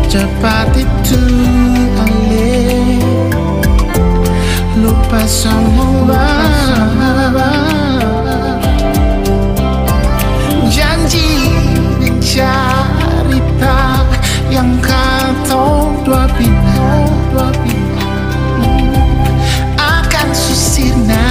Cepat itu alih, lupa semua janji dan cerita yang kau dua bina akan susirna.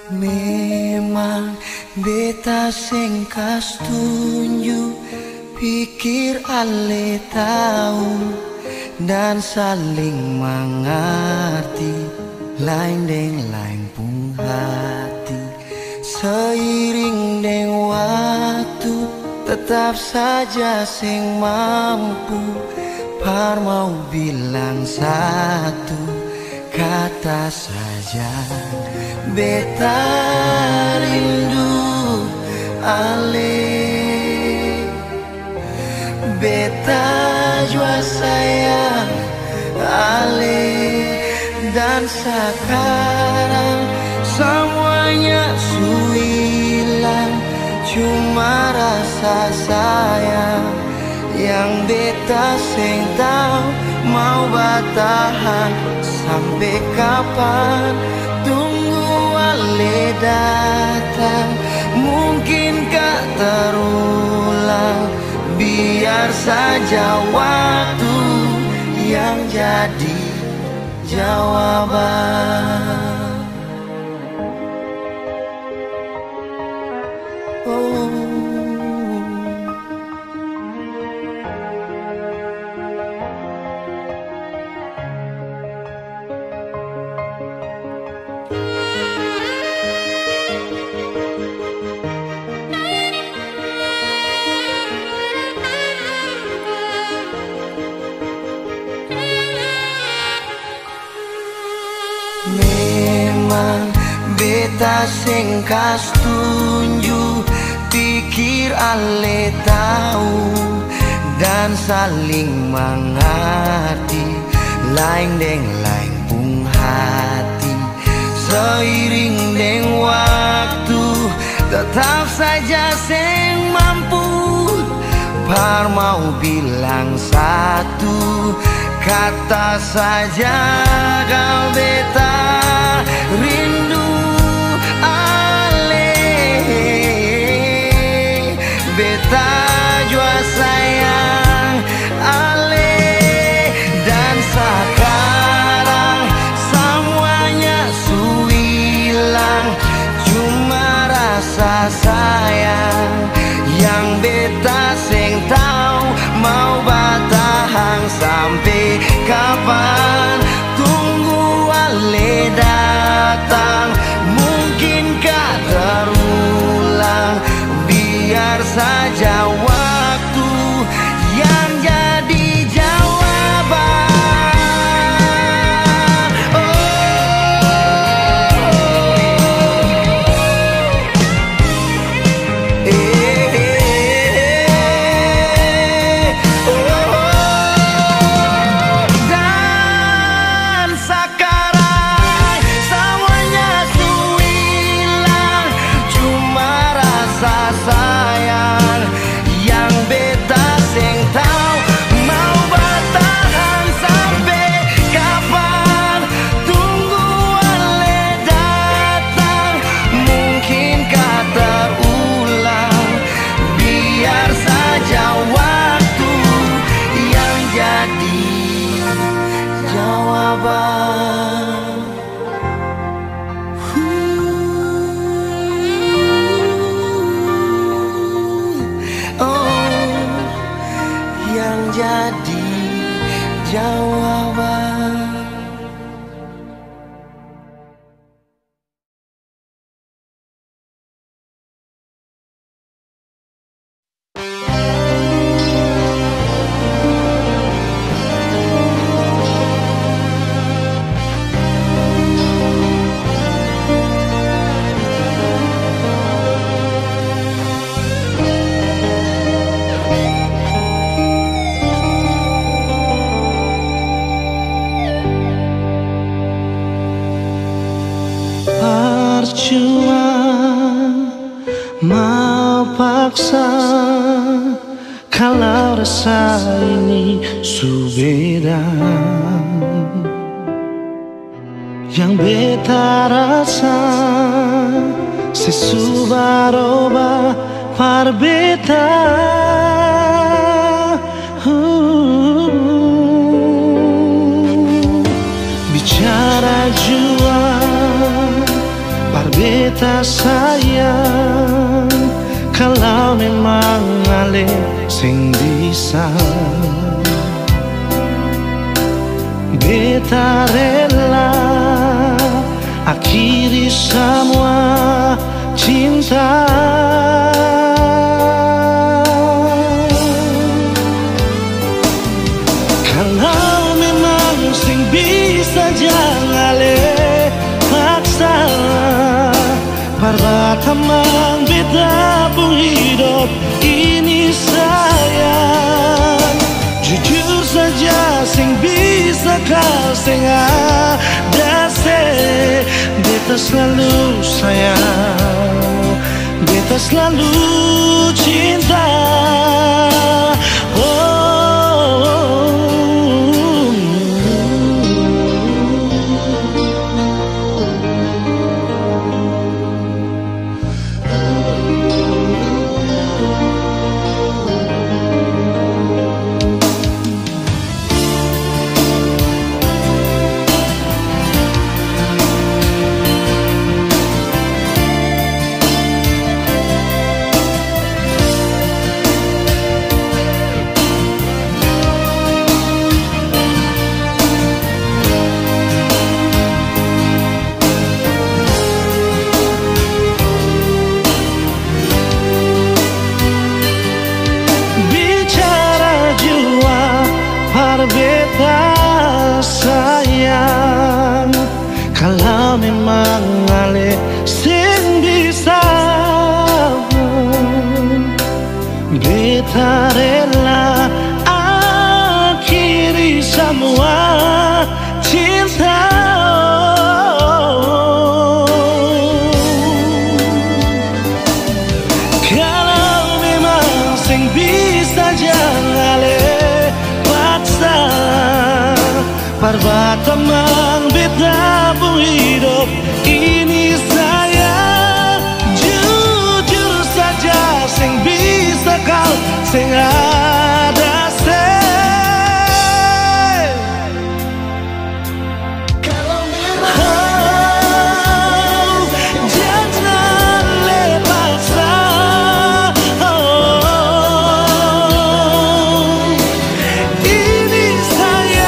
Memang beta sing kas tunjuk, pikir ale tahu dan saling mengerti, lain deng lain pun hati. Seiring deng waktu tetap saja sing mampu par mau bilang satu kata saja. Beta rindu ale, beta jua sayang ale, dan sekarang semuanya su hilang, cuma rasa sayang yang beta sing tahu mau bertahan sampai kapan. Tunggu ale datang, mungkinkah terulang? Biar saja waktu yang jadi jawaban. Oh. beta sing kas tunjuk, pikir ale tahu dan saling mengerti, lain deng lain pung hati. Seiring deng waktu, tetap saja sing mampu. Par mau bilang satu kata saja, kau beta rindu ale, beta jua sayang ale. Dan sekarang semuanya hilang, cuma rasa sayang yang beta sing tahu mau bertahan sampai kapan. Tunggu ale datang, mungkinkah terulang? Biar saja waktu yang jadi jawaban. Mau paksa kalau rasa ini subeda, yang beta rasa sesubaroba par beta. Bicara jua par beta sayang, kalau memang ale sing bisa, beta rela akhiri semua cinta. Kalau memang sing bisa jangan ale paksa, perbatamang beta pun hidup ini sayang. Jujur saja sing bisa kau sing ada se, beta selalu sayang, beta selalu cinta. Beta rela akhiri semua cinta. Kalau memang sing bisa jangan paksa, parwata mang beta pun hidup ini saya. Jujur saja sing bisa kau sing ada Kalau memang jangan lepaskan. Ini sayang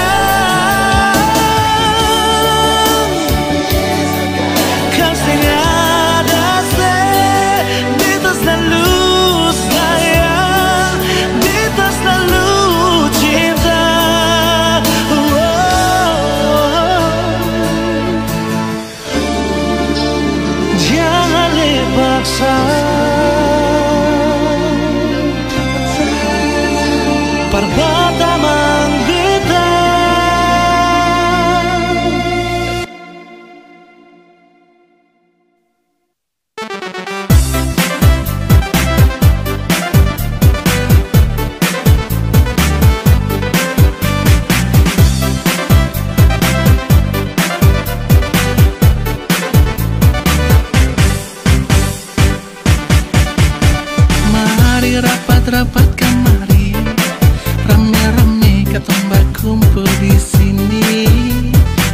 kau sing ada beta selalu sayang, beta selalu cinta. Jangan lepaksa, parbata mang beta. mari rapat-rapat kemari, rame-rame katong berkumpul di sini.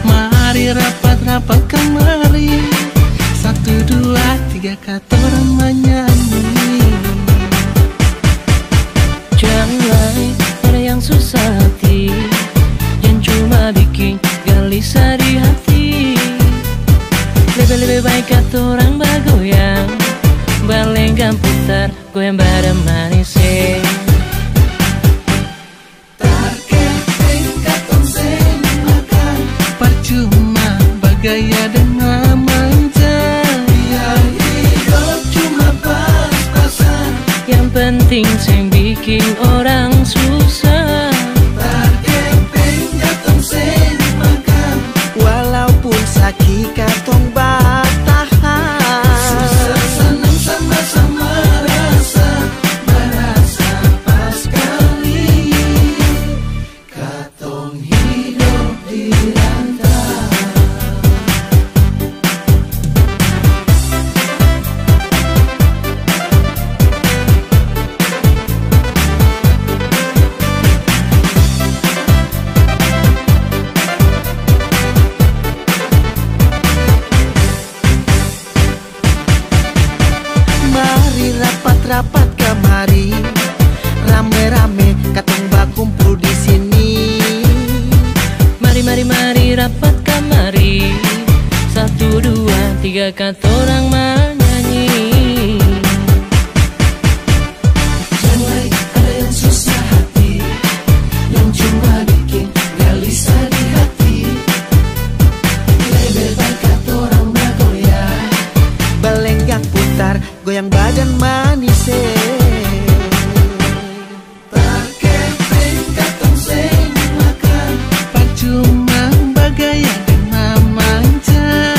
Mari rapat-rapat kemari, 1, 2, 3 katorang menyanyi. Jangan ada yang susah hati, yang cuma bikin gelisah di hati. Lebih baik kata orang bergoyang, balenggang putar, goyang bareng manis. Percuma bergaya dengan manja, hidup cuma pas-pasan. Yang penting sing bikin orang susah. Walaupun sakit katong bertahan, Susah senang sama-sama rasa, merasa pas sekali. Katong hidup di rantau. mari rapat-rapat kemari, rame-rame katong berkumpul di sini. Mari rapat kamari, 1, 2, 3 kata orang menyanyi. Jangan ada yang susah hati, yang cuma bikin gelisah di hati. Lebih baik kata orang bergoyang, Balenggang putar, goyang badan manis. percuma bergaya dengan manja,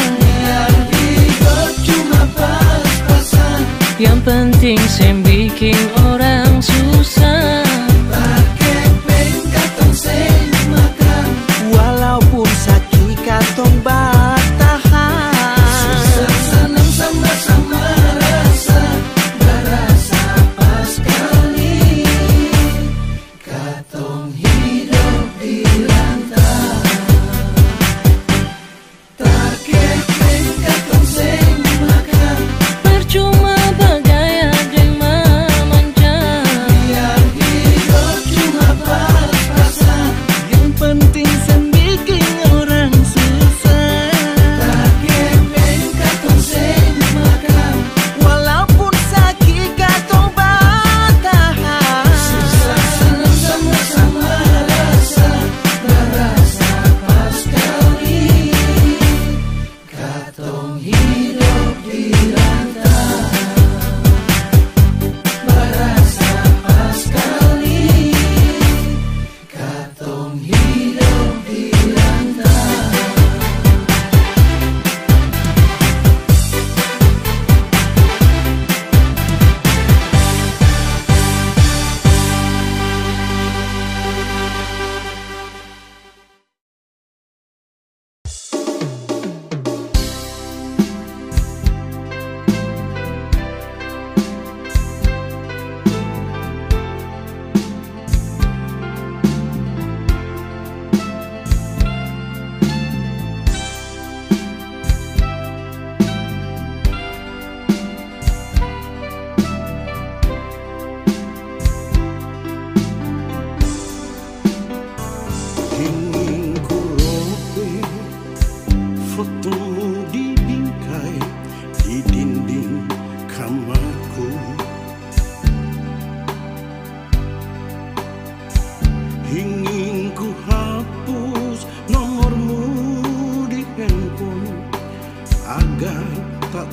hidup cuma pas-pasan. Yang penting sing bikin orang susah. Walaupun sakit katong bertahan, Senang sama-sama rasa, berasa pas sekali. Katong hidup di rantau, terkeping katong sing makan. Percuma bergaya dengan manja,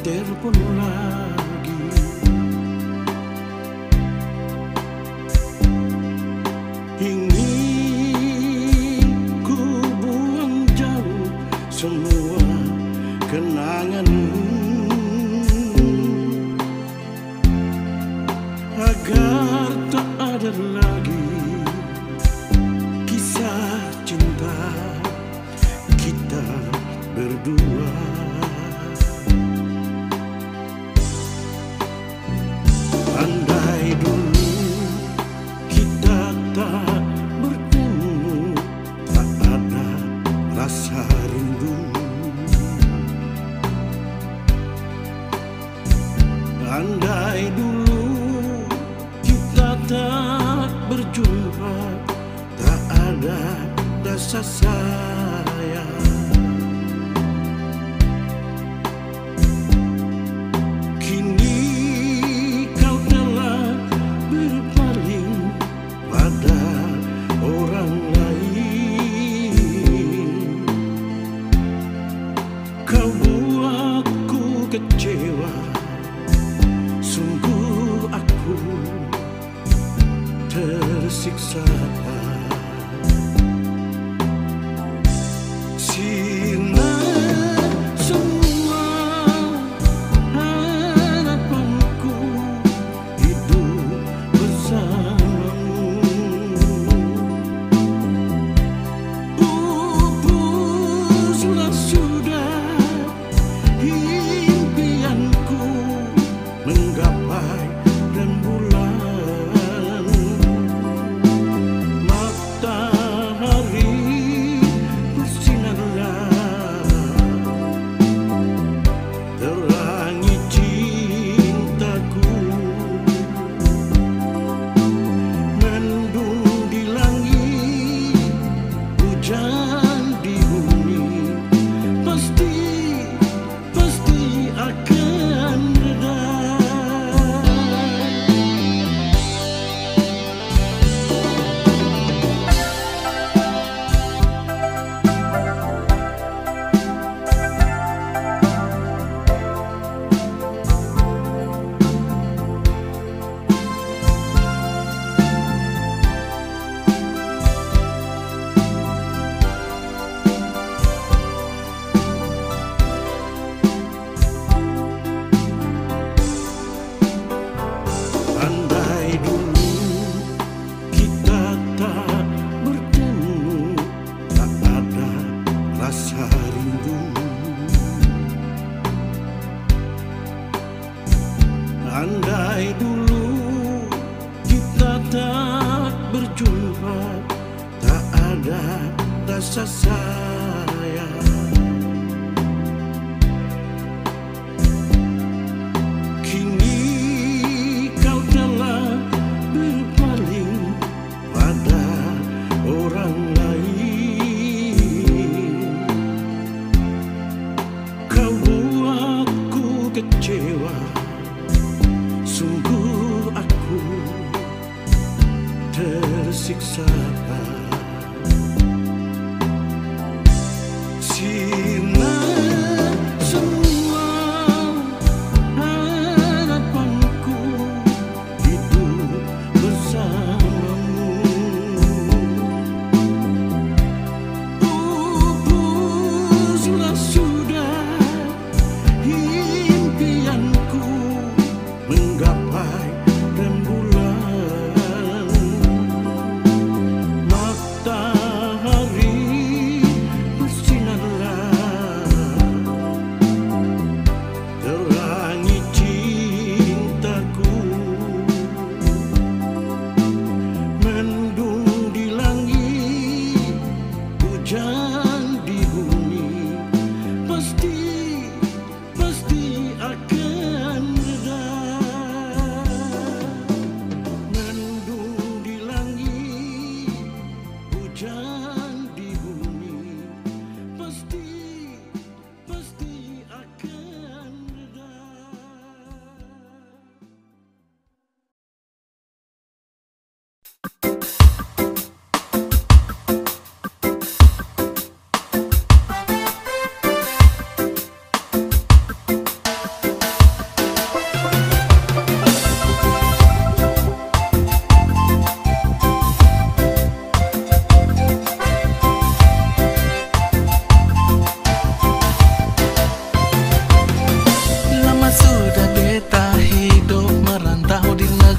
telepon lagi. Ingin ku buang jauh semua kenanganmu, agar tak ada lagi kisah cinta kita berdua. Andai dulu kita tak bertemu, tak ada rasa rindu. Andai dulu kita tak berjumpa, tak ada rasa sayang. Kini kau telah berpaling pada orang lain. Kau buatku kecewa, sungguh aku tersiksa. Sinar semua harapanku hidup bersamamu. Pupuslah sudah impianku menggapai rembulan. Matahari bersinarlah, terangi cintaku. Mendung di langit, hujan di bumi, pasti akan reda. Andai dulu kita tak bertemu, tak ada rasa rindu. Andai dulu kita tak berjumpa, tak ada rasa sayang. Kini kau telah berpaling pada orang lain. Kau buatku kecewa, sungguh aku tersiksa. Sinar semua harapanku hidup bersamamu. Pupuslah sudah impianku menggapai rembulan.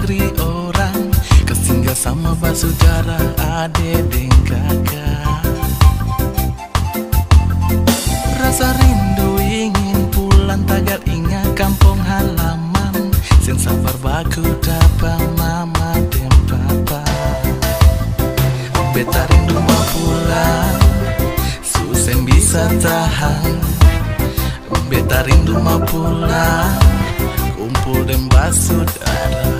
negeri orang, kesinggah sama basudara ade deng kakak. Rasa rindu ingin pulang tagal ingat kampung halaman, sen sabar baku dapat mama dan papa. Beta rindu mau pulang, susen bisa tahan. Beta rindu mau pulang, kumpul dan basudara.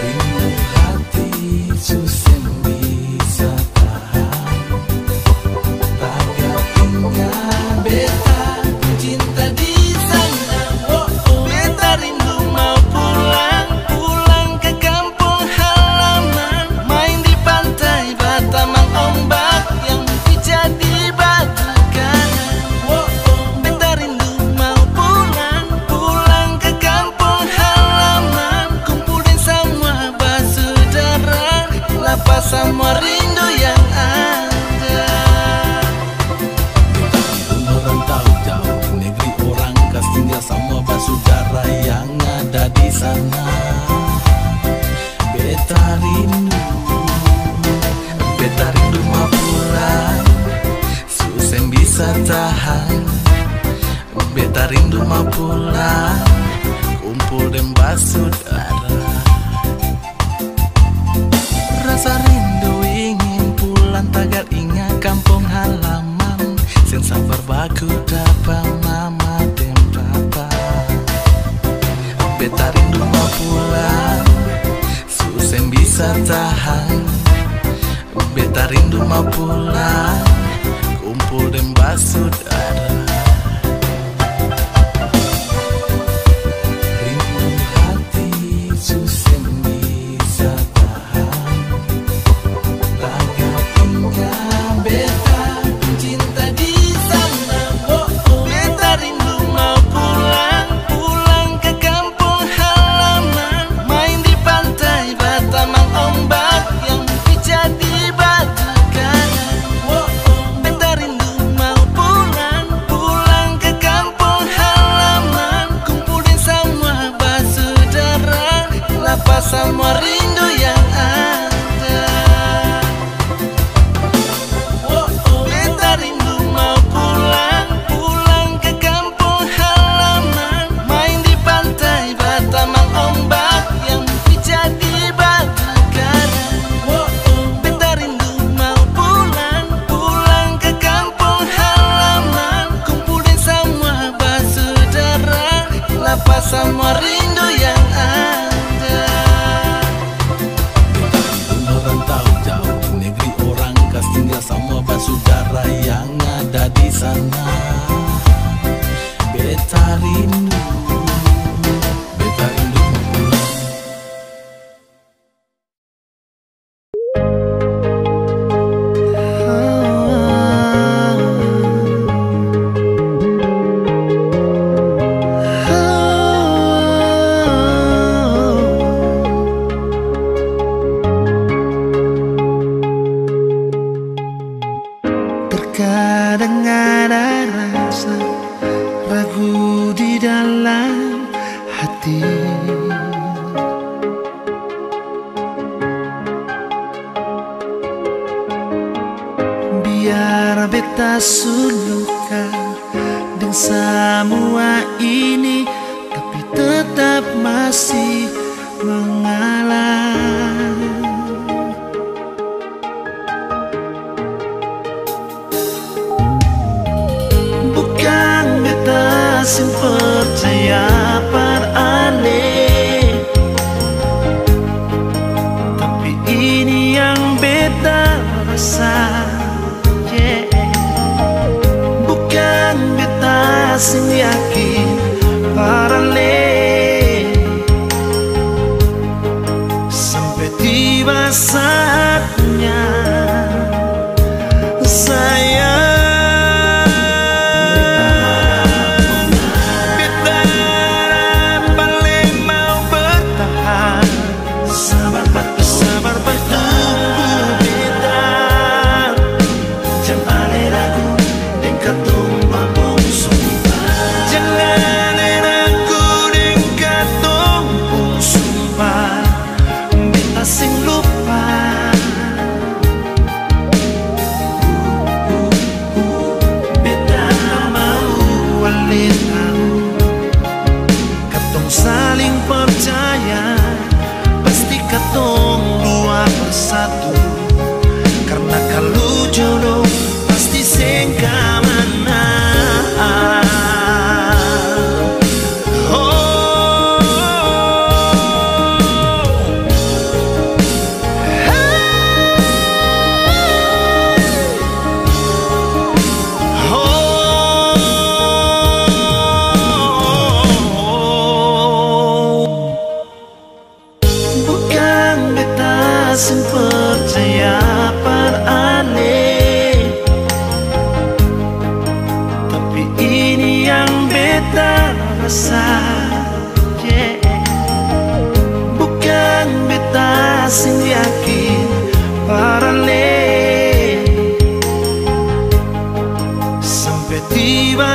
Rindu hati susen bisa tahan. Tagal ingat beta cinta di sana. Beta rindu mau pulang, pulang ke kampung halaman, main di pantai Batamang ombak yang jadi batu karang. Beta rindu mau pulang, pulang ke kampung halaman, kumpulin semua basudara, lepas semua rindu yang ada. Merantau jauh negeri orang, kasihnya sama basudara yang ada di sana. Beta rindu mau pulang, susen bisa tahan. Beta rindu mau pulang, kumpul dan basudara. Rasa rindu ingin pulang tagal ingat kampung halaman, sen sabar baku dapat mama dan papa. Beta rindu mau pulang, susen bisa tahan. Beta rindu mau pulang, kumpul dan basudara. Rindu hati susen bisa tahan. Tagal ingat beta cinta di sana. Beta rindu mau pulang, pulang ke kampung halaman, main di pantai Batamang ombak yang jadi batu karang. Beta rindu mau pulang, pulang ke kampung halaman, kumpulin semua basudara, lepas semua rindu yang ada. Beta rindu mau pulang, pulang ke kampung halaman, main di pantai Batamang ombak yang jadi batu karang. Beta rindu mau pulang, pulang ke kampung halaman, kumpulin semua basudara, lepas semua rindu yang ada. Merantau jauh negeri orang, kasihnya sama basudara yang ada di sana. Beta rindu mau pulang.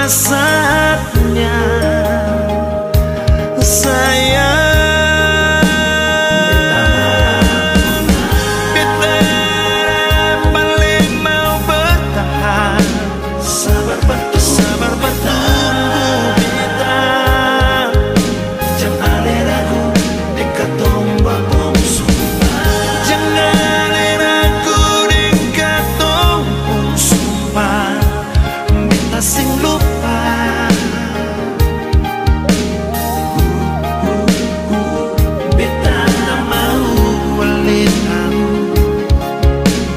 saatnya sayang. Beta paling mau bertahan, sabar bertunggu beta. Jangan ragu dekat tombak bungsu. Jangan ragu dekat tombak sumpah. Beta sing lupa. Beta tak mau Walid tahu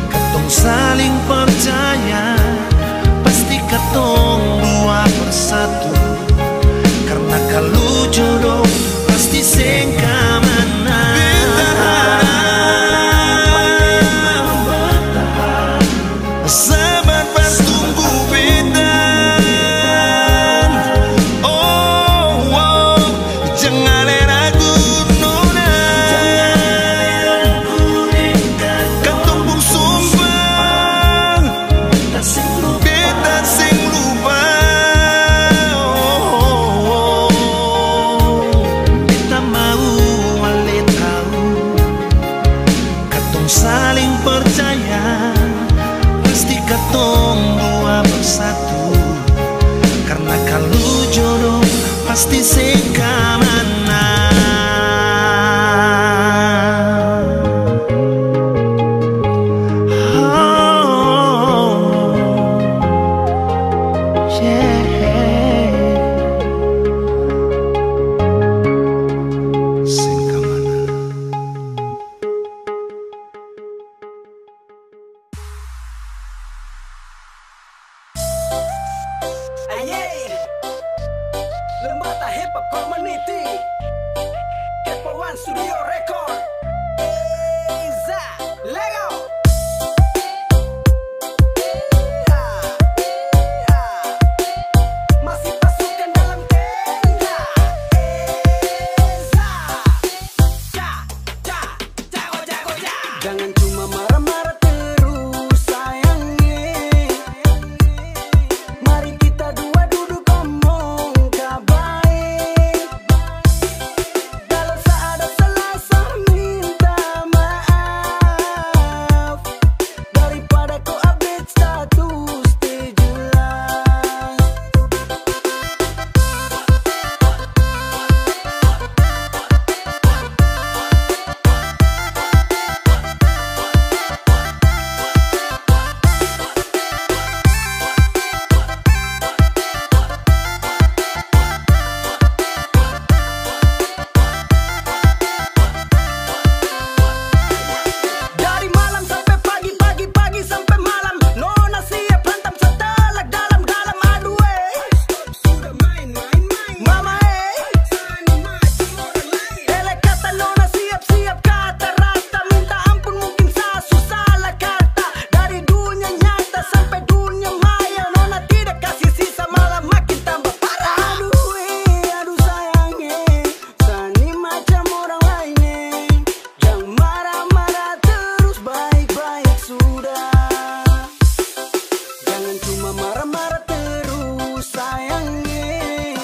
katong saling percaya, pasti katong dua bersatu. Karena kalau jodoh pasti sing kamana. Sabar bertunggu beta. Oh, oh, jangan ragu nona. Katong pun sumpah beta sing lupa. Oh, beta mau walid tahu katong saling percaya, pasti katong dua bersatu. Karena kalau jodoh pasti sing kamana. Oh, yeah. Sing kamana. Aye, Lembata Hip Hop Community, Kepo One Studio Record, Iza, Lego. Masih pasukan dalam tenda. Iza, jago. Jangan cuma marah-marah terus sayangnya. Mari kita dua duduk ngomong kabaik. Kalau ada salah minta maaf. Daripada kau update status di jelas. Dari malam sampai pagi, pagi sampai malam, nona siap hantam setelak dalam-dalam. Aduh sudah main mama ele kata nona siap-siap kata rata. Minta ampun mungkin saya salah kata. Dari dunia nyata sampai dunia maya, nona tidak kasih sisa, malah makin tambah parah. Aduh sayangnya, sani macam orang lainnya. Jangan marah-marah terus, baik-baik sudah. Jangan cuma marah-marah terus sayangnya.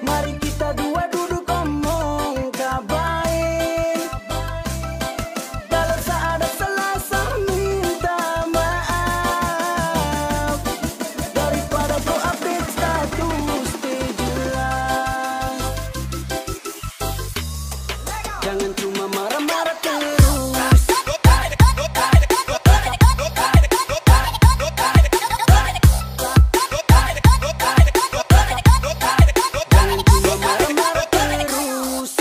Mari kita dua duduk ngomong kabaik. Kalau ada salah minta maaf. Daripada kau update status di jelas. Jangan cuma marah-marah terus. Jangan cuma marah-marah terus.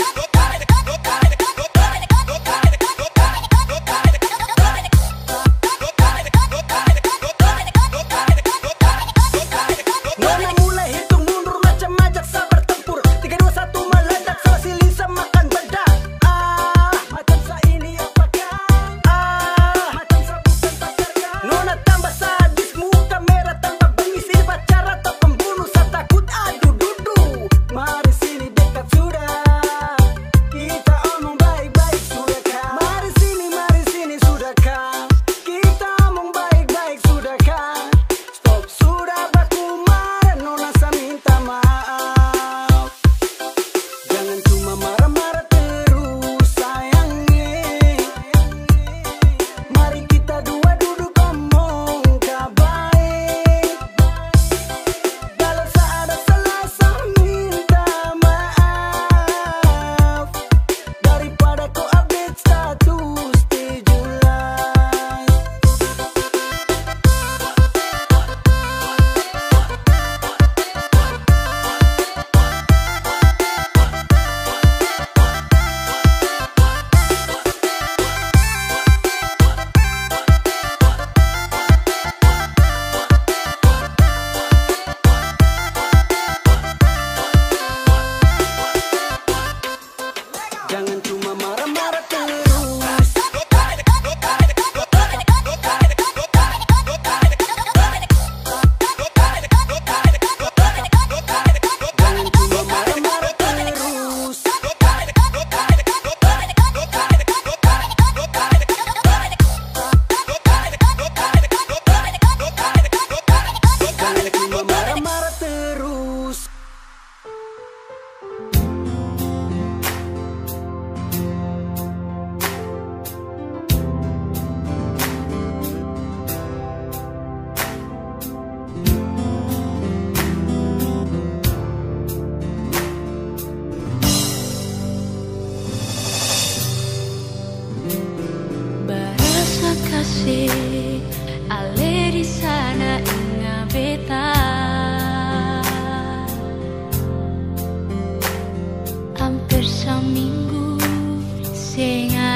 Nona mulai hitung mundur macam ajak sabar tempur. 3, 2, 1 meledak, salah silih makan bedak.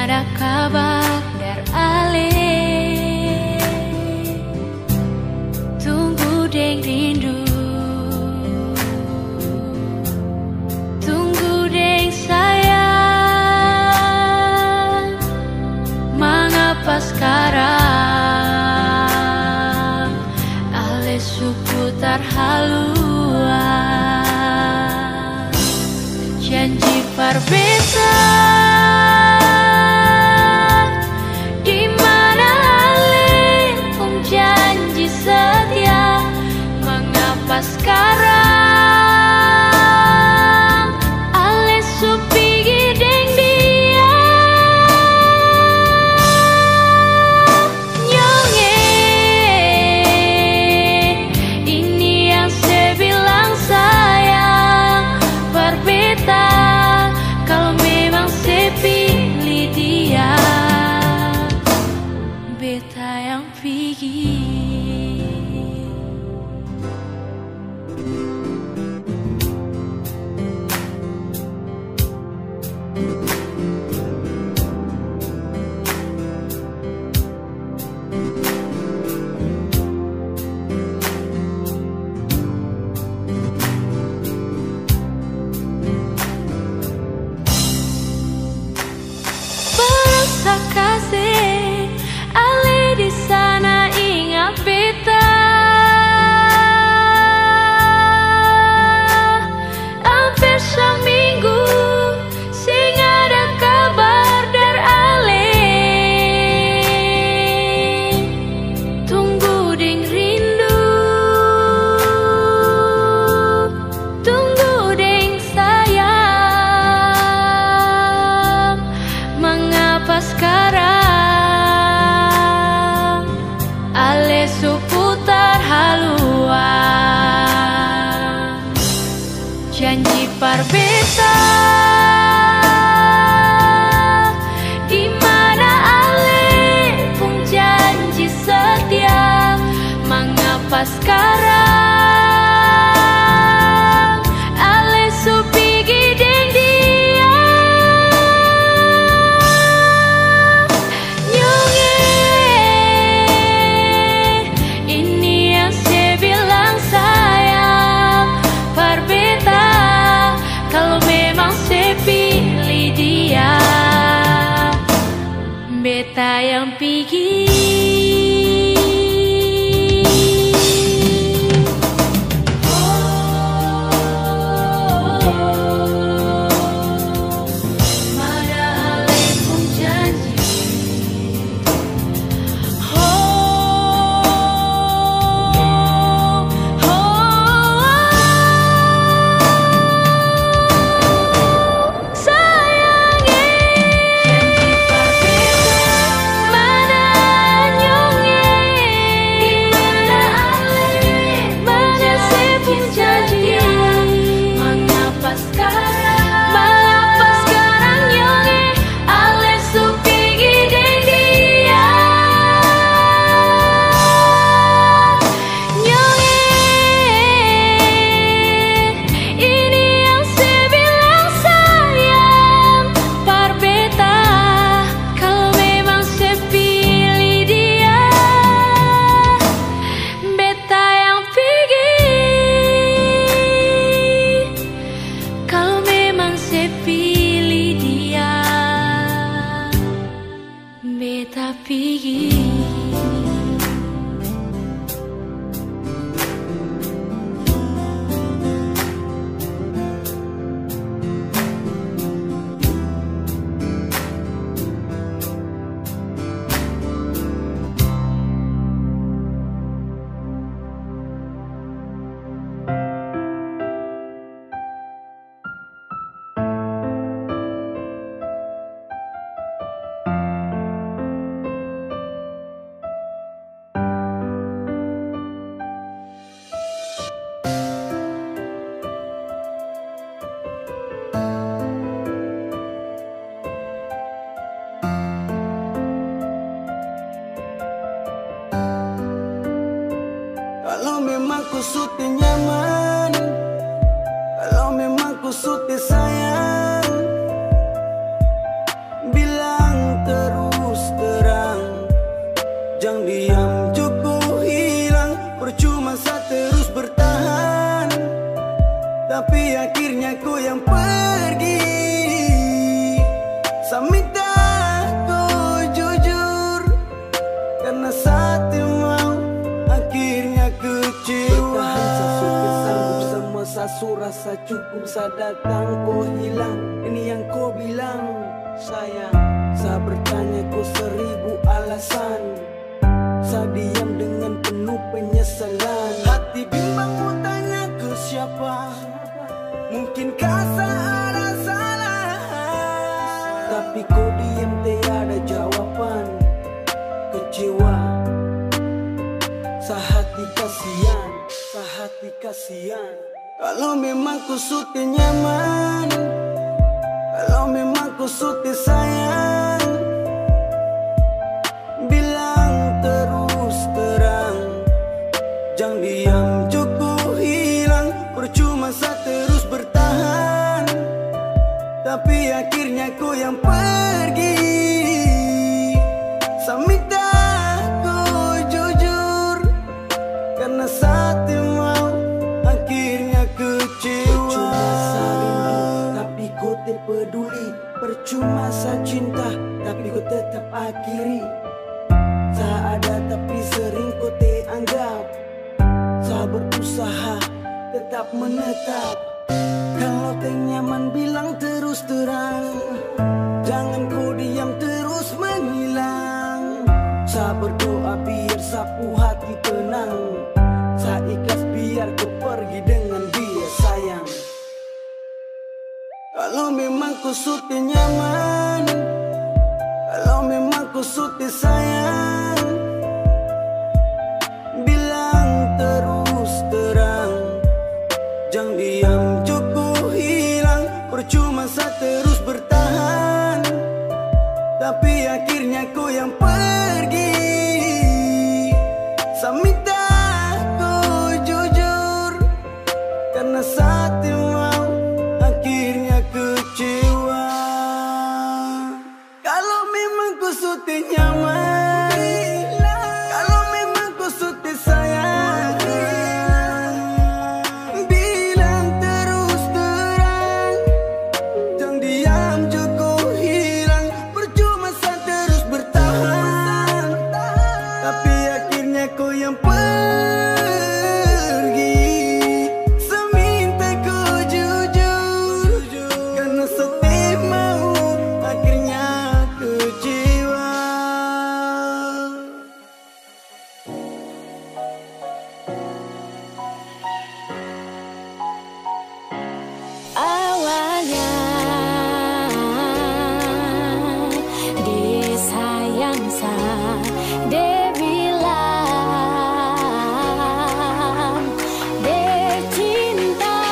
ada kabar dari Ale. Tunggu deng rindu, tunggu deng sayang. Mengapa sekarang Ale seputar haluan? Janji berbeda, di mana Ale pun janji setia. Mengapa sekarang Ale supigi deng dia? Nyonge, ini yang saya bilang sayang. Berbeda kalau memang saya pilih dia. Beta yang pergi. Berasa kasih Ale di sana ingat beta. Hampir seminggu sing ada kabar dari Ale. Tunggu deng rindu, tunggu deng sayang. Mengapa sekarang Ale seputar haluan? Janji berbeda, di mana Ale pun janji setia. Mengapa sekarang Ale supigi deng dia? Nyonge, ini yang saya bilang sayang. Berbeda kalau memang saya pilih dia. Beta yang pergi. Mana Ale pun janji. Sayangnya janji berbeda. Mana nyonge, di mana Ale, mana saya pun janji. Mengapa sekarang nyonge Ale supigi deng dia? Nyonge, ini yang saya bilang sayang. Berbeda kalau memang saya pilih dia. Beta yang pergi kalau memang saya pilih dia. Beta pergi. ku suti nyaman, kalau memang ku suti sayang, bilang tapi akhirnya kau yang pergi. Samita kau jujur, karena saat mau akhirnya kecewa. Bertahan sampai sanggup semua sasu rasa cukup. Saya datang kau hilang, ini yang kau bilang sayang. Saya bertanya kau 1000 alasan. Saya diam dengan penuh penyesalan. Hati bimbang mau tanya ke siapa, mungkinkah saya ada salah? Tapi kau diam tiada jawaban. Kecewa, sehati kasihan, sehati kasihan. Kalau memang kau sudah nyaman, kalau memang kau sudah sayang, bilang terus terang. Jangan diam cukup hilang. Percuma saya terus bertahan, tapi akhirnya kau yang pergi. Samita kau jujur, karena saat mau akhirnya kecewa. Percuma saya rindu, tapi kau tak peduli. Percuma saya cinta, tapi kau tetap akhiri. Saya ada tapi sering kau tak anggap. Saya berusaha tetap menetap. Kalau tak nyaman bilang terus terang. Jangan kau diam terus menghilang. Saya berdoa biar sapu hati tenang. Saya ikhlas biar kau pergi dengan dia sayang. Kalau memang kau sudah nyaman, kalau memang kau sudah sayang, bilang terus terang. Jangan diam cukup hilang. Percuma saya terus bertahan, tapi akhirnya kau yang pergi. Samita kau jujur, karena saat mau akhirnya kecewa. Kalau memang kau sudah nyaman, kalau memang kau sudah sayang, bilang terus terang. Jangan diam cukup hilang. Percuma saya terus bertahan, tapi akhirnya kau yang pergi. Saya minta kau jujur, karena setiap mau akhirnya kecewa. Awalnya disayang sa, dia bilang dia cinta,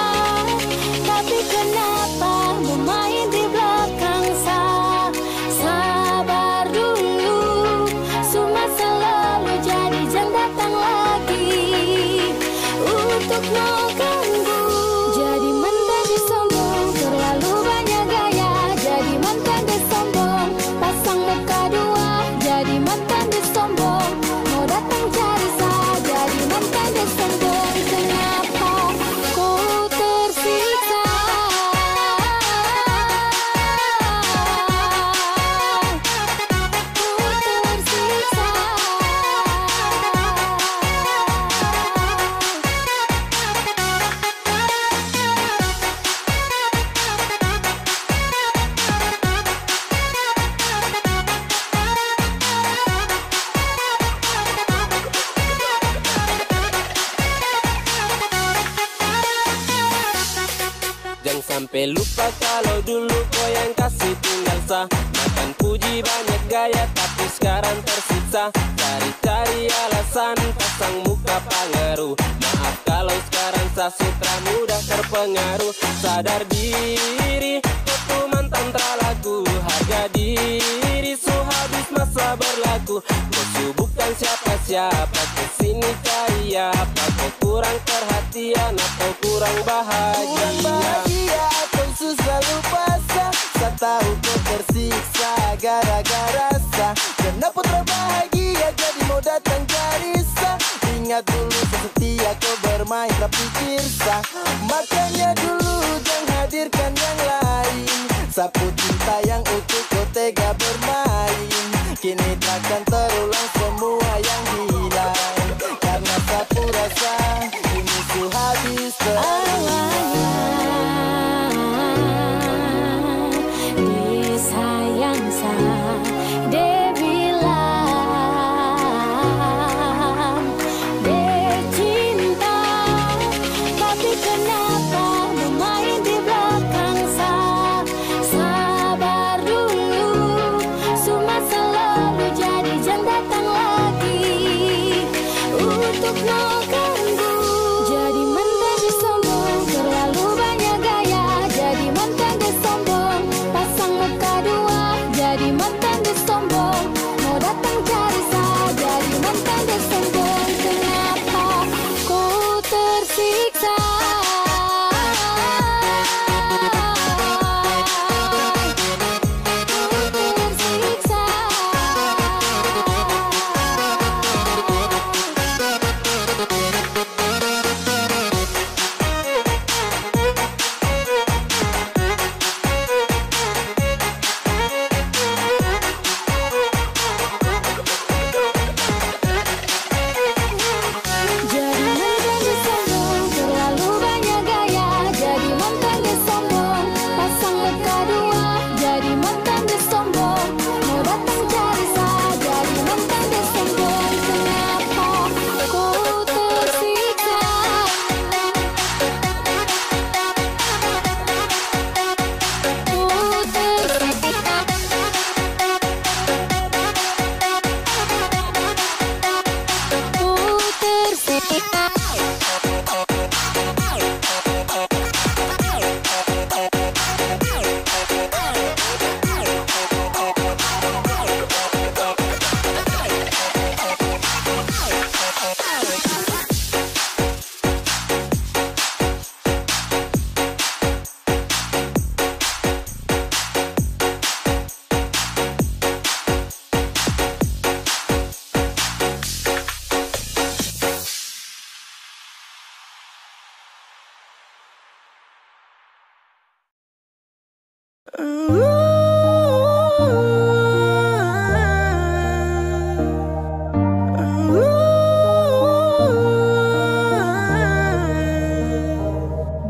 tapi kenapa memain di belakang sa? Sabar dulu, cuma selalu jadi jangan datang lagi untuk mengganggu. Jadi mantan dia sombong, terlalu banyak gaya. Jadi mantan dia sombong, pasang muka dua. Jadi mantan dia sombong, mau datang cari saya. Jadi mantan dia sombong, kenapa ku tersiksa? Ku tersiksa. Jangan sampai lupa kalau dulu kau yang kasih tinggal sa. Makan puji banyak gaya tapi sekarang tersiksa. Cari-cari alasan, pasang muka pengaruh. Maaf kalau sekarang saya sutra mudah terpengaruh. Sadar diri, itu mantan terlaku. Harga diri, so habis masa berlaku. Musuh bukan siapa-siapa, kesini cari apa? Kau kurang perhatian atau kurang bahagia? Kurang bahagia atau susah lupa sa. Saya tahu kau tersiksa gara-gara sa. Kenapa terbahagia jadi mau datang cari sa? Ingat dulu sesetia kau bermain tapi pikir sa. Makanya dulu Sapu cinta yang utuh kau tega bermain. Kini takkan terulang semua yang hilang, karena sapu rasa ini su habis disayang de bilang de cinta, tapi kenapa bermain di belakang sabar dulu, semua selalu jadi jangan datang lagi untuk no ganggu. Jadi mantan di sombong, terlalu banyak gaya. Jadi mantan di sombong, pasang muka dua. Jadi mantan di sombong, mau datang cari saya. Jadi mantan di sombong, kenapa ku tersiksa? Jadi mantan di sombong, terlalu banyak gaya. Jadi mantan di sombong, pasang muka dua. Jadi mantan di sombong, mau datang cari saya. Jadi mantan di sombong, kenapa ku tersiksa?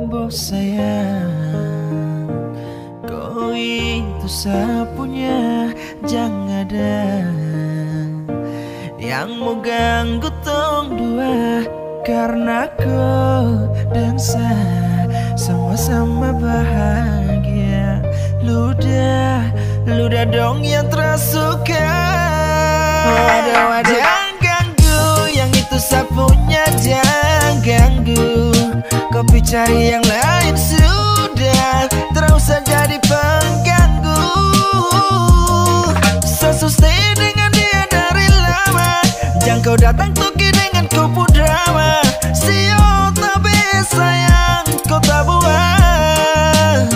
Bos sayang, kau itu sapunya, jangan ada yang mau ganggu tong dua. Karena kau dan saya sama-sama bahagia. Ludah dong yang tersuka. Jangan ganggu, yang itu sapunya jangan ganggu. Kopi cari yang lain sudah, terus jadi pengganggu. Susah dengan dia dari lama, jangan kau datang tuki dengan kupu drama. Sio tapi sayang kau tak buat.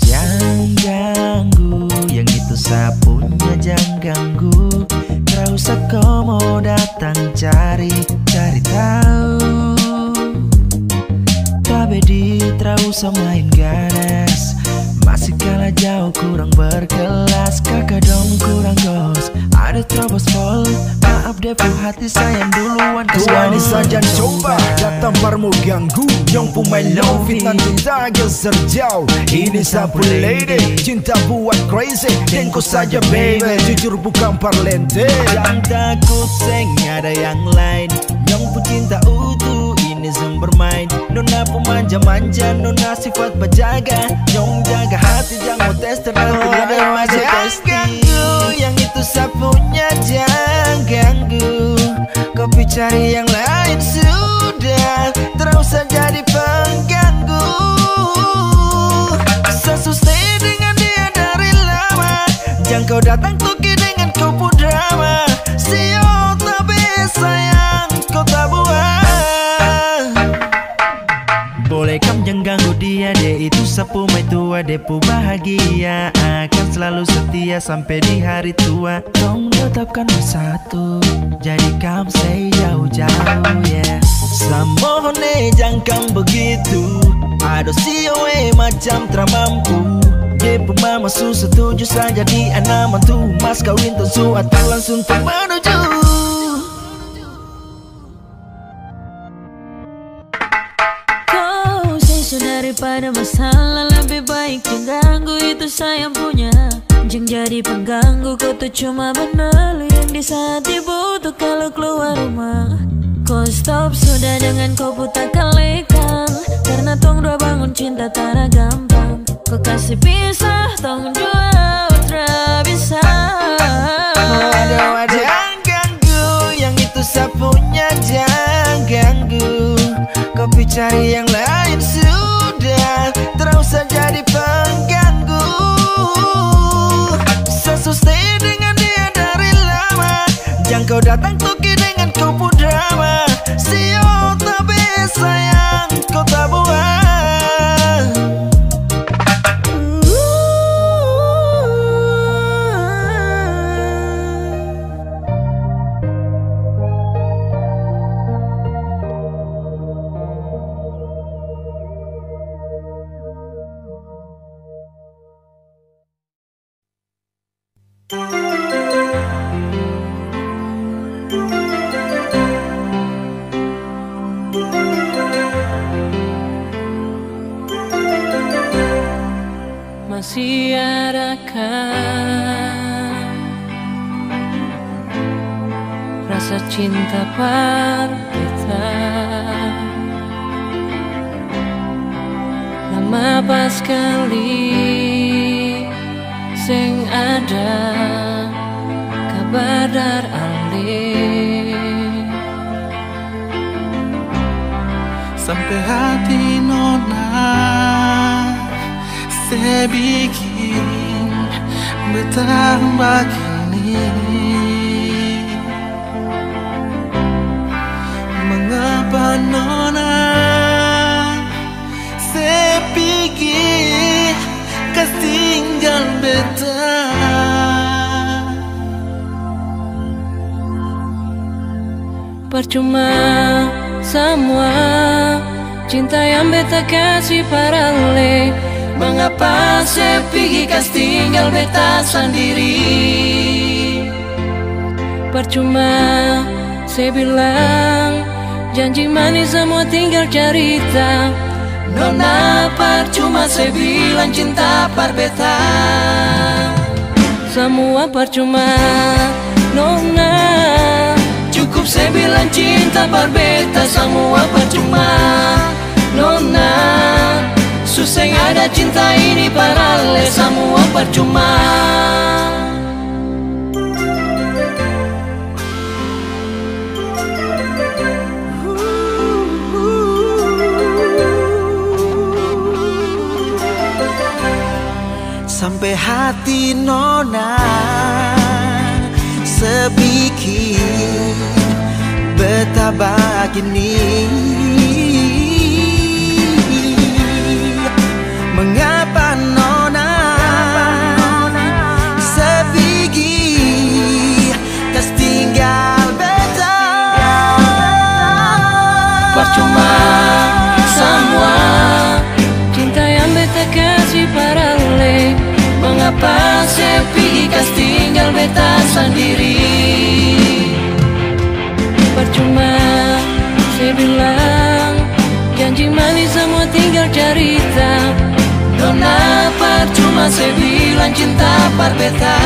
Jangan ganggu, yang itu sapunya jangan ganggu. Terus kau mau datang cari tahu. Tapi terus main ganas, masih kalah jauh kurang berkelas. Kakak dong kurang gos, ada terobos pol. Maaf depu hati sayang duluan. Tuan saja coba datang parmu ganggu. Yang pemain low fit nanti tak geser jauh. Ini sapu lady, cinta buat crazy. Tengok saja baby, jujur bukan parlente. Jangan takut seng ada yang lain. Yang pun cinta utuh ini bermain. Nona pemanja-manja, nona sifat berjaga. Nyong jaga hati, jangan mau tester nanti ada masuk testing. Ganggu, yang itu sapunya jangan ganggu. Kopi cari yang lain sudah, terus jadi pengganggu. Susah dengan dia dari lama, jangan kau datang tuki dengan kupu drama. Sio tapi sayang kau tak buat. Boleh kam jangan ganggu dia itu sapu pumai tua depu bahagia akan selalu setia sampai di hari tua. Tong tetapkan bersatu, jadikan saya jauh-jauh yeah. Samohone jangkang begitu, aduh sioe macam teramampu. Depu mama su setuju saja di anak mantu. Mas kawin tentu atau langsung menuju. Daripada masalah lebih baik mengganggu, itu sayang punya. Jangan jadi pengganggu, kau tuh cuma benar yang di saat dibutuh kalau keluar rumah. Kau stop sudah dengan kau putar kalekan, karena tong dua bangun cinta tak gampang. Kau kasih pisah tong dua utra bisa. Waduh, jangan ganggu, yang itu sapunya jangan ganggu. Kau cari yang lain sudah, terus saja jadi pengganggu. Sesu stay dengan dia dari lama, jangan kau datang toki dengan kau pun drama. Sio tapi sayang kau tak buat. Masih adakah rasa cinta kita? Lama pas kali sing ada kabar dar alih. Sampai hati nona saya bikin betambah kini. Mengapa nona saya pikir kas tinggal beta. Percuma semua cinta yang beta kasih parale. Mengapa saya pergi kas tinggal beta sendiri? Percuma saya bilang janji manis semua tinggal cerita. Nona percuma saya bilang cinta par beta. Semua percuma nona. Cukup saya bilang cinta par beta. Semua percuma nona. Susah ada cinta ini parale, semua percuma. Sampai hati nona sebikin betapa gini. Mengapa nona sepigi kas tinggal beta. Percuma semua cinta yang beta kasih parale. Mengapa sepi kas tinggal beta sendiri? Percuma saya bilang janji manis semua tinggal cerita. Nona percuma saya bilang cinta par beta.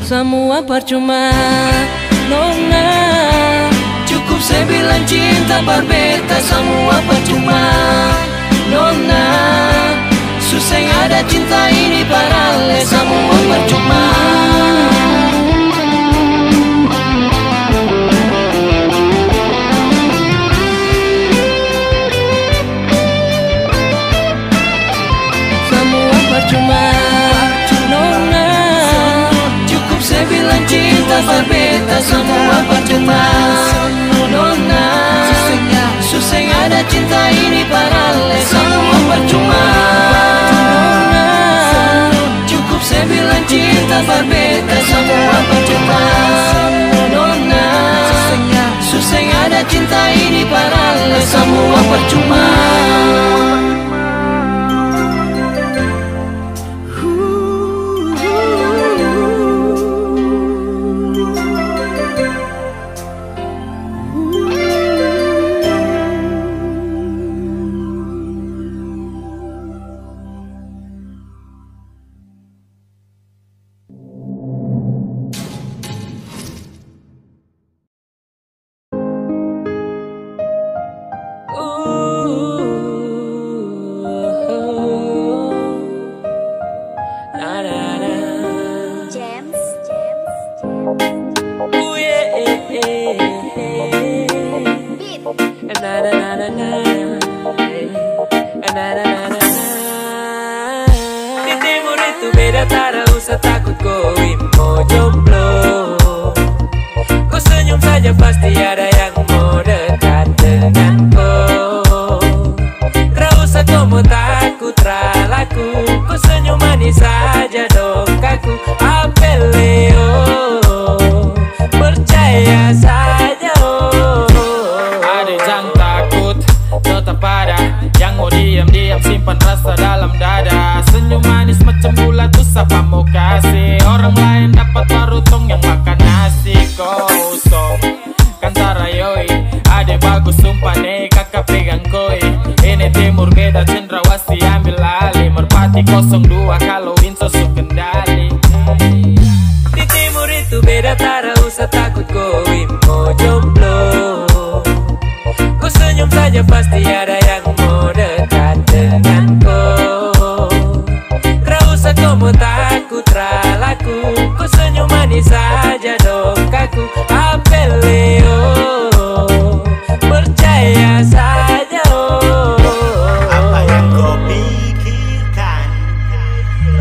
Semua percuma nona. Cukup saya bilang cinta par beta. Semua percuma nona. Susah ada cinta ini parale. Semua percuma. Percuma nona. Cukup saya bilang cinta par beta. Semua percuma nona. Susah ada cinta ini parale. Semua percuma. safar beta semua percuma. Nona susah ada cinta ini padahal semua percuma. Di timur itu beda, tak usah takut kau mau jomblo. Kau senyum saja pasti ada yang mau dekat dengan kau. Tak usah kau mau takut ralaku, kau senyum manis saja dong kaku. Apeleo, percaya saja oh. Ada yang takut, tetap ada yang mau diam-diam simpan rasa dalam dada. Senyum manis macam bulat tuh siapa mau kasih. Orang lain dapat parutong yang makan nasi kosong. Kantara yoi, ade bagus sumpah nih kakak pegang koi. Ini timur beda cendrawasih ambil alih. Merpati 02 kalau Winso su kendali. Di timur itu beda, tak usah takut koi mau jomblo. Kau senyum saja pasti ada yang mau dekat dengan kau. Tak usah kau mau takut ralaku, kau senyum manis saja dong kaku. Apeleo, percaya saja oh. Apa yang kau pikirkan,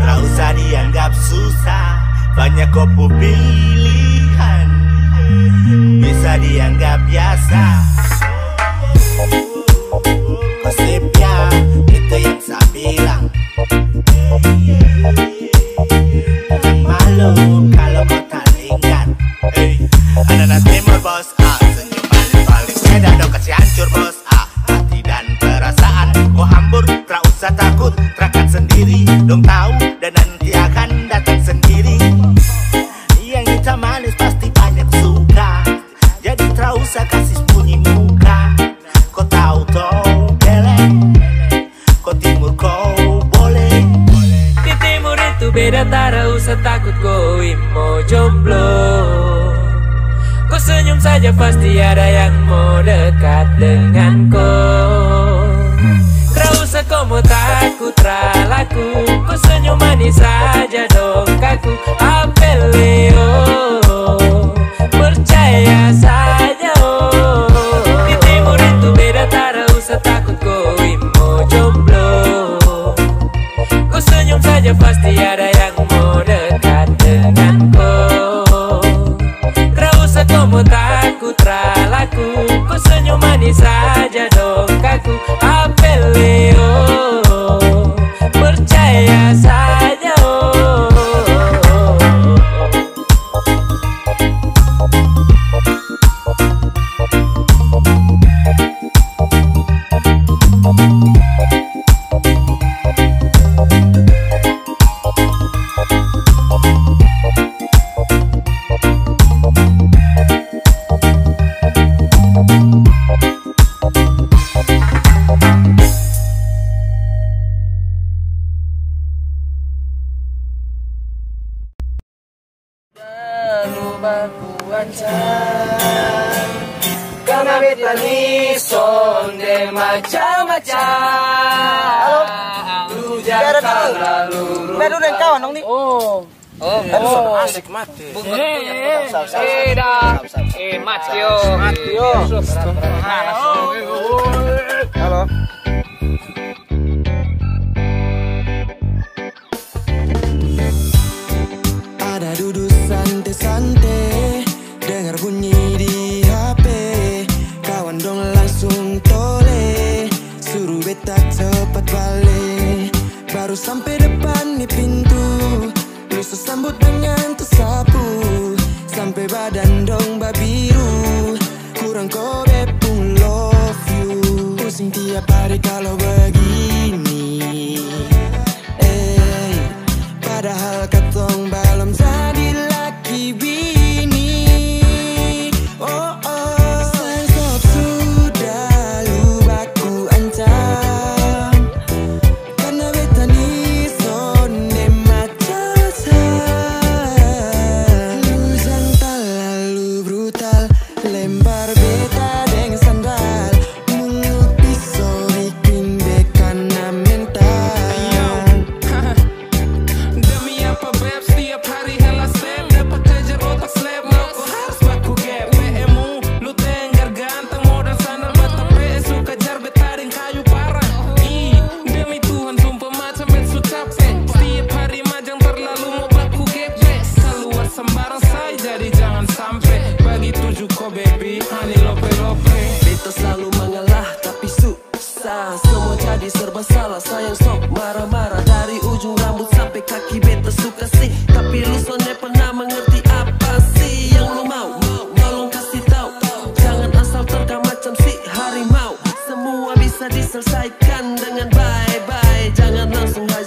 tak usah dianggap susah. Banyak kau pilihan, bisa dianggap biasa. Konsepnya itu yang saya bilang. Jangan malu kalau kau tak ingat. Anak-anak timur bos, senyum manis paling beda dong kasih hancur bos. Hati dan perasaan kau hambur, tak usah takut, terakan sendiri. Dong tahu dan nanti akan datang sendiri. Yang hitam manis pasti banyak suka, jadi tak usah kasih sembunyi muka. Kau tahu toh geleng, kau timur kau boleh. Di timur itu beda, tak usah takut kau mau jomblo. Kau senyum saja pasti ada yang mau dekat dengan kau. Tak usah kau mau takut ralaku, kau senyum manis saja dong kaku. Apeleo, percaya saja oh. Di timur itu beda, tak usah takut kau mau jomblo. Kau senyum saja pasti ada yang mau dekat dengan kau. Tak usah kau mau takut ralaku, kau senyum manis saja dong kaku. Apeleo, percaya saja oh. Karena beta ni sonde macam-macam. Halo, biar lalu. Biar dulu yang kawan dong nih. Asik mati. Matio. Halo. Ada duduk santai-santai, dengar bunyi di HP. Kawan dong langsung tole, suruh beta cepat balik. Baru sampai depan nih pintu, lu sambut dengan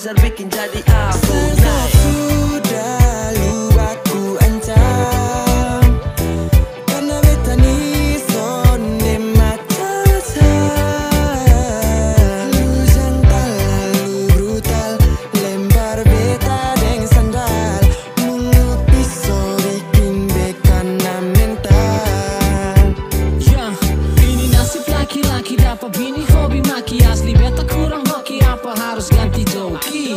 besar bikin jadi apa. Sudah lu aku ancam karena beta ni sonde mata lu jantan lu brutal lempar beta deng sandal mulut pisau bikin bekana mental. Ya, ini nasib laki-laki dapat bini hobi maki asli beta kurang hoki apa harus ganti joki.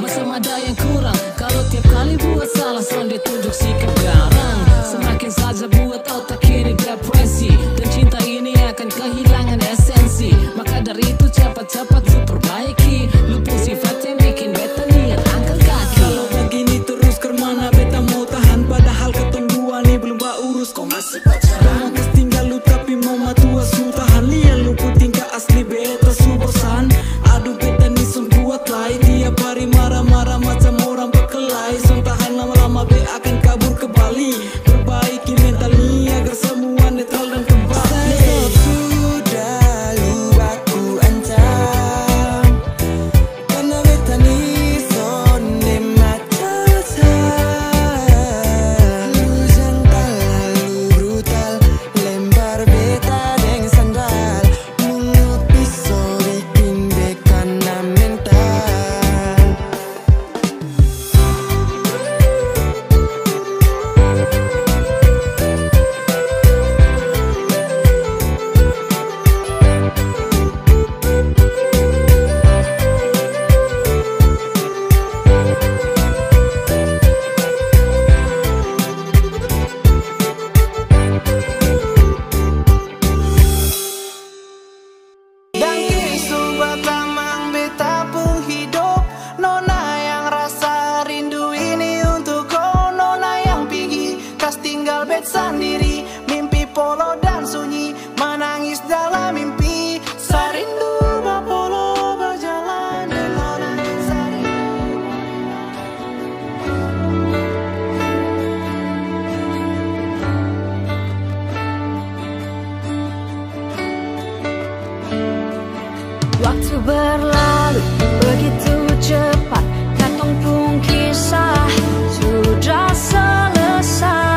Masa ada yang kurang kalau tiap kali buat salah sonde tunjuk sikap garang. Semakin saja buat otak ini depresi dan cinta ini akan kehilangan esensi. Maka dari itu cepat-cepat lu perbaiki. Lupa sifat yang bikin beta niat angkat kaki. Kalau begini terus kemana beta mau tahan, padahal ketungguan ini belum urus kau masih pacaran. Kas tinggal lu tapi mau matua su tahan lian lu pun tingkah asli beta su bosan. Aduh beta ni sun kuat lai tiap hari marah-marah macam orang berkelahi. Sun tahan lama-lama be akan kabur ke Bali. Perbaiki mental ni agar semua netral dan kembali. Sudah lu aku ancam karena beta ni sonde mata lu jantan lu brutal lempar beta deng sandal mulut pisau bikin bekana mental. Dan isu batamang beta penghidup nona yang rasa rindu ini untuk kau. Nona yang pergi kas tinggal bet sendiri, mimpi polo dan sunyi menangis dalam mimpi. Sarindu bapolo berjalan dan nona Waktu berlalu begitu cepat, katong pun kisah sudah selesai.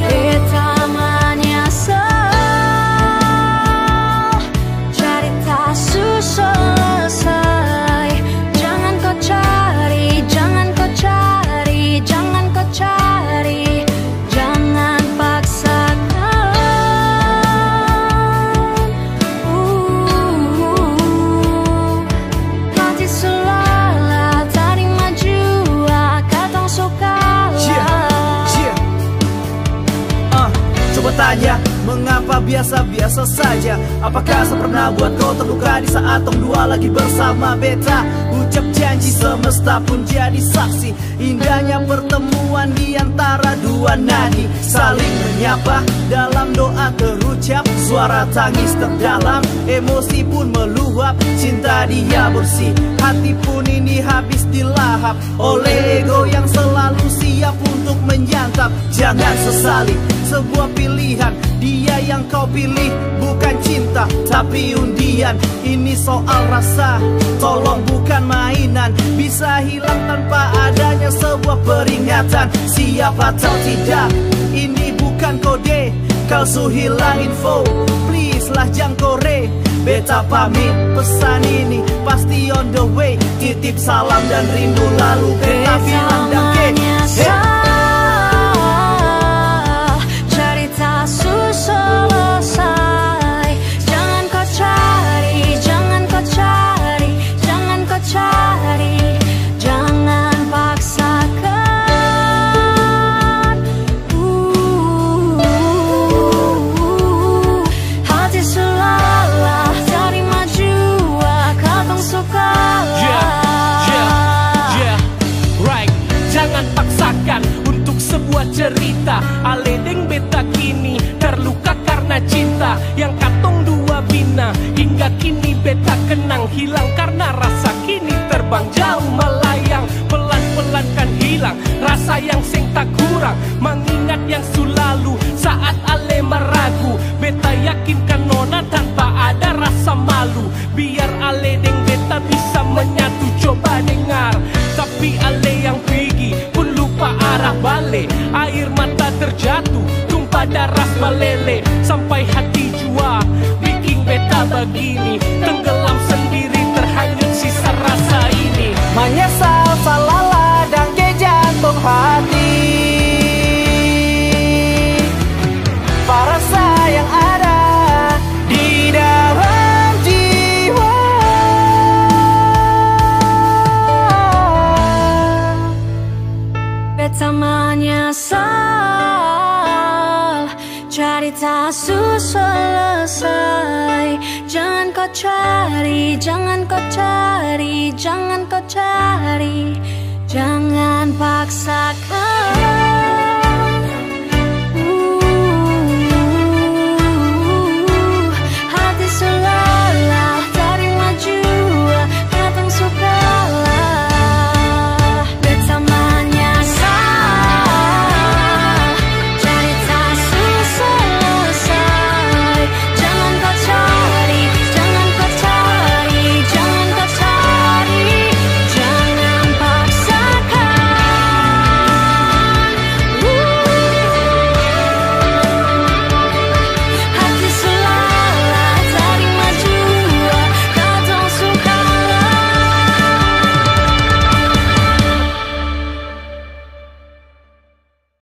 Beta menyesal, cerita selesai. Jangan kau cari, jangan kau cari, jangan kau cari, jangan paksakan. Hati selalah tadi maju, katong suka. Coba tanya, mengapa biasa-biasa saja? Apakah saya pernah buat kau terluka di saat tong dua lagi bersama beta? Ucap janji semesta pun jadi saksi indahnya pertemuan di antara dua nadi saling menyapa. Dalam doa terucap suara tangis terdalam, emosi pun meluap, cinta dia bersih. Hati pun ini habis dilahap oleh ego yang selalu siap untuk menyantap. Jangan sesali sebuah pilihan, dia yang kau pilih bukan cinta tapi undian. Ini soal rasa, tolong bukan mainan, bisa hilang tanpa adanya sebuah peringatan. Siapa tahu tidak, ini bukan kode, kau su hilang info. Please lah jangan kore, beta pamit, pesan ini pasti on the way. Titip salam dan rindu lalu beta bilang dangke. Cerita selesai. Jangan kau cari, jangan kau cari, jangan kau cari, jangan paksakan. Hati selalah tadi maju, katong suka. Right. Jangan paksakan untuk sebuah cerita. Aledeng beta kini terluka karena cinta yang katong dua bina. Hingga kini beta kenang, hilang karena rasa kini terbang jauh melayang. Pelan-pelan kan hilang rasa yang sing tak kurang, mengingat yang selalu saat ale meragu. Beta yakinkan nona tanpa ada ale deng beta bisa menyatu, coba dengar. Tapi ale yang pergi pun lupa arah balik. Air mata terjatuh, tumpah darah meleleh. Sampai hati jua, bikin beta begini. Tenggelam sendiri, terhanyut sisa rasa ini. Menyesal salah ladang ke jantung hati. Rasa yang ada di dalam jiwa. Beta menyesal, cerita selesai. Jangan kau cari, jangan kau cari, jangan kau cari, jangan paksakan.